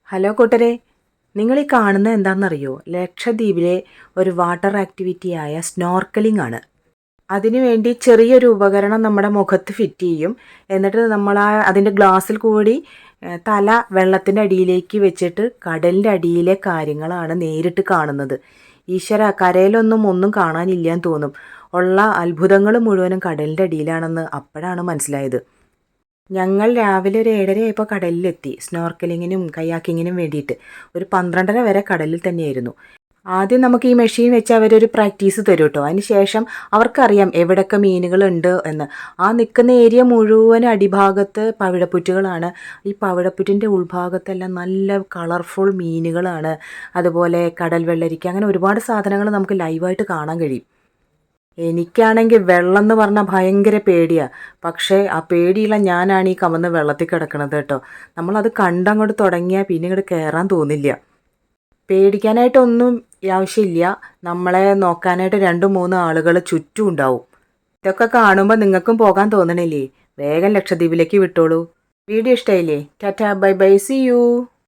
Hello കൂട്ടരെ, നിങ്ങൾ ഈ കാണുന്നത് എന്താണെന്നറിയോ? ലക്ഷദ്വീപിലെ ഒരു വാട്ടർ ആക്ടിവിറ്റിയായ സ്നോർക്കലിംഗ് ആണ്. അതിനുവേണ്ടി ചെറിയൊരു ഉപകരണം നമ്മുടെ മുഖത്ത് ഫിറ്റ് ചെയ്യും. എന്നിട്ട് നമ്മൾ അതിൻ്റെ ഗ്ലാസ്സിൽ കൂടി തല വെള്ളത്തിൻ്റെ അടിയിലേക്ക് വെച്ചിട്ട് കടലിൻ്റെ അടിയിലെ കാര്യങ്ങളാണ് നേരിട്ട് കാണുന്നത്. ഈശ്വര, കരയിലൊന്നും ഒന്നും കാണാനില്ലാന്ന് തോന്നും. ഉള്ള അത്ഭുതങ്ങൾ മുഴുവനും കടലിൻ്റെ അടിയിലാണെന്ന് അപ്പോഴാണ് മനസ്സിലായത്. ഞങ്ങൾ രാവിലെ ഒരു 7:30 കടലിലെത്തി സ്നോർക്കലിങ്ങിനും കയാക്കിങ്ങിനും വേണ്ടിയിട്ട്. ഒരു 12:30 വരെ കടലിൽ തന്നെയായിരുന്നു. ആദ്യം നമുക്ക് ഈ മെഷീൻ വെച്ച് അവരൊരു പ്രാക്ടീസ് തരും കേട്ടോ. അതിന് ശേഷം അവർക്കറിയാം എവിടെയൊക്കെ മീനുകളുണ്ട് എന്ന്. ആ നിൽക്കുന്ന ഏരിയ മുഴുവൻ അടിഭാഗത്ത് പവിഴപ്പുറ്റുകളാണ്. ഈ പവിഴപ്പുറ്റിൻ്റെ ഉൾഭാഗത്തെല്ലാം നല്ല കളർഫുൾ മീനുകളാണ്. അതുപോലെ കടൽ വെള്ളരിക്ക, അങ്ങനെ ഒരുപാട് സാധനങ്ങൾ നമുക്ക് ലൈവായിട്ട് കാണാൻ കഴിയും. എനിക്കാണെങ്കിൽ വെള്ളം എന്ന് പറഞ്ഞാൽ ഭയങ്കര പേടിയാണ്. പക്ഷേ ആ പേടിയുള്ള ഞാനാണ് ഈ കമന്ന് വെള്ളത്തിൽ കിടക്കണത് കേട്ടോ. നമ്മളത് കണ്ടങ്ങോട്ട് തുടങ്ങിയാൽ പിന്നെ ഇങ്ങോട്ട് കയറാൻ തോന്നില്ല. പേടിക്കാനായിട്ടൊന്നും ആവശ്യമില്ല. നമ്മളെ നോക്കാനായിട്ട് 2-3 ആളുകൾ ചുറ്റും ഉണ്ടാവും. ഇതൊക്കെ കാണുമ്പോൾ നിങ്ങൾക്കും പോകാൻ തോന്നണില്ലേ? വേഗം ലക്ഷദ്വീപിലേക്ക് വിട്ടോളൂ. വീഡിയോ ഇഷ്ടമായില്ലേ? Tata, bye bye, see U.